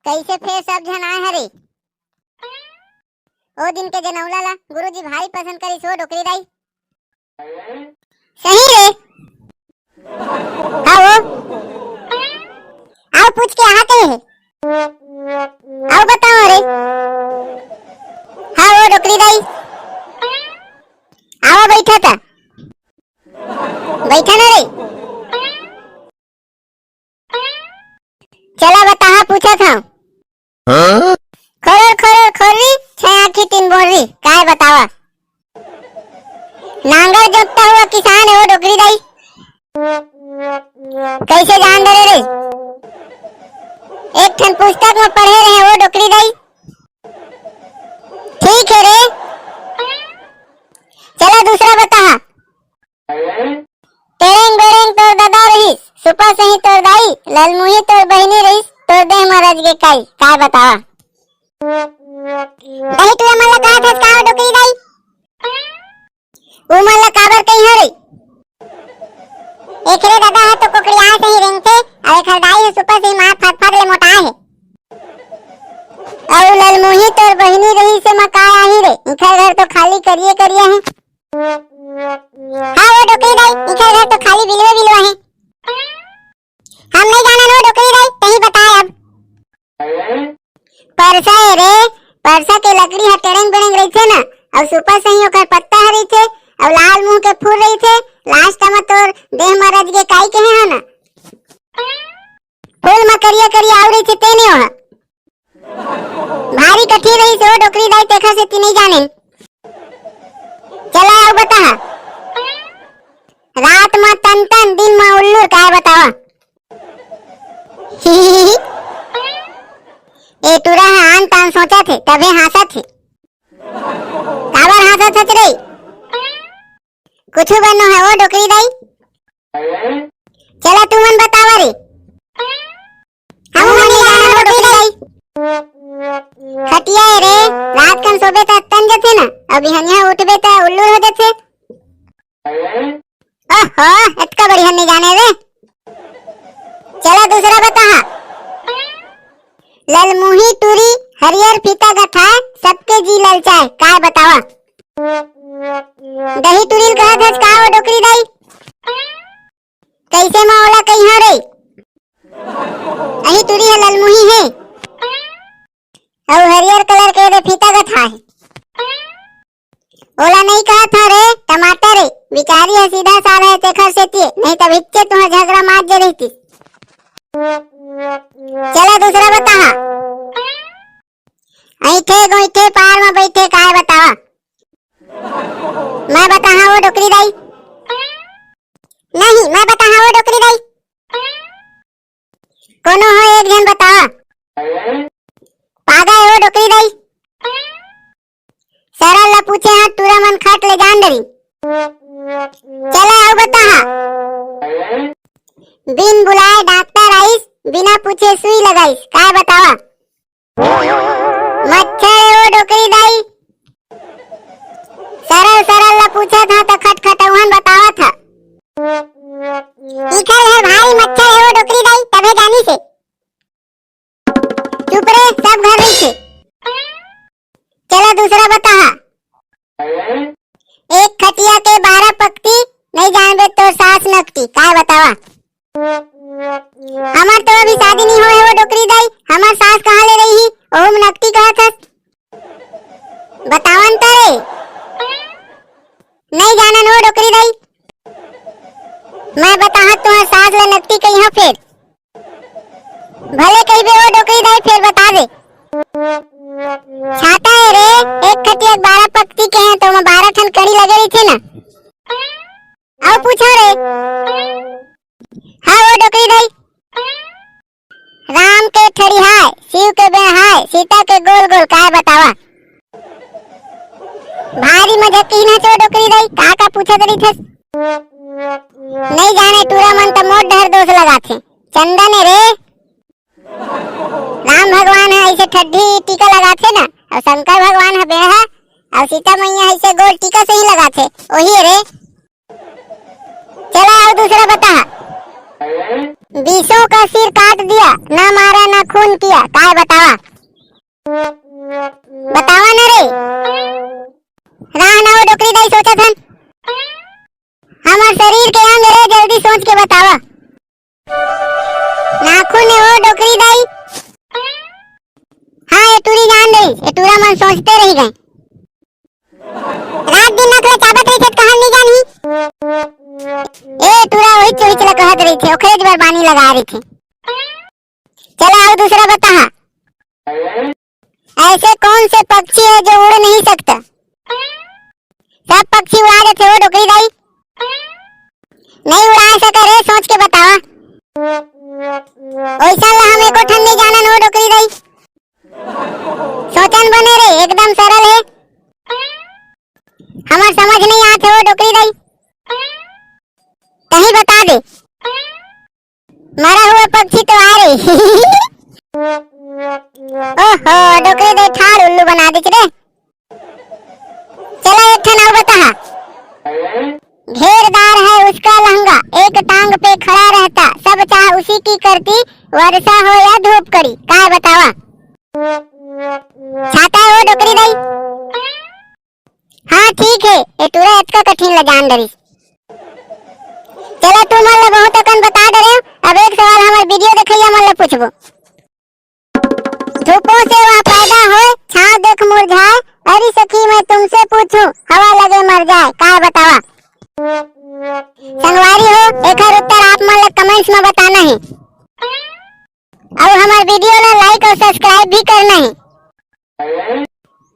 कैसे फेर सब जन आए हरे। ओ दिन के जनौला ला गुरुजी भारी पसंद करी सो डोकरी दाई। सही रे। आओ आओ पूछ के आते हैं। आओ बताओ रे। हाँ वो डोकरी दाई आओ बैठा था। बैठा ना रे। चला बता पूछा था। खरर खरर खरी छह आँखी तीन बोरी काय बतावा। नांगर जोतता हुआ किसान है वो डोकरी दाई। कैसे जान दे रे। एक ठन पुस्तक में पढ़े रहे वो डोकरी दाई। ठीक है रे। चला दूसरा बता। तेरेंग बेरेंग तोर दादा रहीस सुपा सही तोर दाई ललमुही तोर बहनी रहीस तोर देह महाराज के काई काय बतावा। दही तुला मला कहा था का डोकरी दाई। वो मला काबर कहीं हरे। एक रे दादा है तो कोकड़िया से ही रेंगते और एक हरदाई है सुपा से मार फाट फाट ले मोटा है। और ललमुही तोर बहनी रही से मकाया ही रे इखर घर तो खाली करिए करिए है। हाँ वो डोकरी दाई इखर घर तो खाली बिलवा बिलवा है। हम नहीं जाना नो डोकरी दाई कहीं बताए अब। परसा है रे परसा के लकड़ी है टेरेंग बेरेंग रही थे ना और सुपा सही ओकर पत्ता हरी थे और लाल मुंह के फूल रही थे लास्ट में तोर देह महाराज के काई कहे है ना। फूल में करिया करिया आव रही थे तेने हो भारी कठी रही से वो डोकरी दाई देखा से ती नहीं जाने। चला आओ बता। रात में तन तन दिन में उल्लू काय बतावा। ए तुरा आन तान सोचा थे तबे हंसा थे। काबर हंसा सच रे। कुछ बनो है वो डोकरी दाई। चला तू मन बतावा रे। हम नहीं जाना वो डोकरी दाई। खटिया है रे रात कन सोबे ता तन जथे ना अभी हनिया उठबे ता उल्लू हो जथे। ओहो इतना बढ़िया नहीं जाने रे। चला दूसरा बता। ललमुही टूरी हरियर फीता गथा सबके जी ललचाए काय बतावा। दही टूरी कहा था का वो डोकरी दाई। कैसे मावला कहीं हो रे। अही टूरी है ललमुही है और हरियर कलर के रे फीता गथा है। ओला नहीं कहा था रे टमाटर रे बिचारी है सीधा साधा है तेखर से ती नहीं तब हिच्चे तुम्हें झगड़ा मार जे रही थी। चला दूसरा बता। ऐठे गोइठे पार में बैठे काय बतावा। मैं बता वो डोकरी दाई। नहीं मैं बता वो डोकरी दाई। कोनो हो एक जन बतावा। पागा है वो डोकरी दाई। सरल ला पूछे हाँ तुरा मन खाट ले जान डरी। चला आओ बता। बिन बुलाए डॉक्टर आइस बिना पूछे सुई लगाइस काय बतावा। मच्छर है वो डोकरी दाई। सरल सरल ला पूछा था तो खटखटौहन बतावा था। इखल है भाई मच्छर है वो डोकरी दाई तबे जानी से। चुप रे सब घर रही थे। चला दूसरा बता। एक खटिया के 12 पक्ति नहीं जानबे तो सास नकटी काय बतावा। हमार तो अभी शादी नहीं हुए वो डोकरी दाई हमार सास कहाँ ले रही ही ओम नकटी कहा था। बतावन तो रे। नहीं जाना नो डोकरी दाई। मैं बता तुम्हार सास ले नकटी कहीं हो फिर। भले कहीं भी वो डोकरी दाई फिर बता दे। छाता है रे एक खटिया 12 पक्ति के हैं तो मैं 12 ठन कड़ी लगे रही थी ना। आओ पूछो रे। हाँ वो डोकरी दाई। राम के ठड़िहाय शिव के बेहाय सीता के गोल गोल काय बतावा। भारी मजा की ना चो डोकरी दाई का पूछा करी थे। नहीं जाने तुरा मन तो मोट ढर दोष लगा थे। चंदन है रे। राम भगवान है ऐसे ठड्डी टीका लगा थे ना और शंकर भगवान है बेहा और सीता मैया ऐसे गोल टीका से ही लगा थे वही रे। चला और दूसरा बता। बीसों का सिर काट दिया ना मारा ना खून किया काय बतावा। देखो ने वो डोकरी दाई। हाँ ये टूरी जान रही, ये टूरा मन सोचते रह गए। रात दिन ना थोड़ा चाबत रही थे कहां नहीं जानी। ए टूरा वही चोरी चला कहत रही थे, ओखरे जबर बानी लगा रही थी। चला आओ दूसरा बता। ऐसे कौन से पक्षी है जो उड़ नहीं सकता? सब पक्षी उड़ा देते हो डोकरी दाई। नहीं उड़ा सका रे, सोच के बतावा। ओइसा ला हम एको ठन नहीं जानन हो डोकरी दाई। सोचन बने रे, एकदम सरल है। हमार समझ नहीं आते हो डोकरी दाई। कहीं बता दे। मरा हुआ पक्षी तो आ रही। ओहो डोकरी दाई ठाड़ उल्लू बना दी रे। चला एक ठन और बता। घेरदार है उसका लहंगा, एक टांग पे खड़ा रहता, सब चाह उसी की करती, वर्षा हो या धूप कड़ी। काय बतावा? छाता है वो डोकरी दाई। हाँ ठीक है, ये टूरा इतना कठिन ल जान डरी। चला तू मन बहुत अकन बता डरे। अब एक सवाल हमार वीडियो देखैया मन ल पूछबो। धूपों से वह पैदा हो, छांव देख मुरझाए, अरे सखी मैं तुमसे पूछूं, हवा लगे मर जाए। काय बतावा? संगवारी हो, एक उत्तर आप मन कमेंट्स में बताना है और हमारे वीडियो ला लाइक और सब्सक्राइब भी करना है।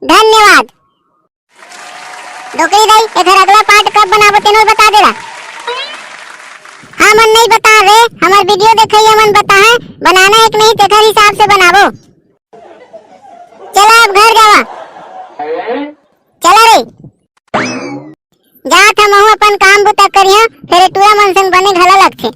धन्यवाद। डोकरी दाई एक अगला पार्ट कब बनाबो तेनो बता देला। हाँ मन नहीं बता रहे, हमारे वीडियो देखैया मन बता है, बनाना है कि नहीं तेकर हिसाब से बनाबो। चला अब घर जावा। चला रे जा था महू अपन काम बुता करिया, फिर टूरा मनसन बने घला लगथे।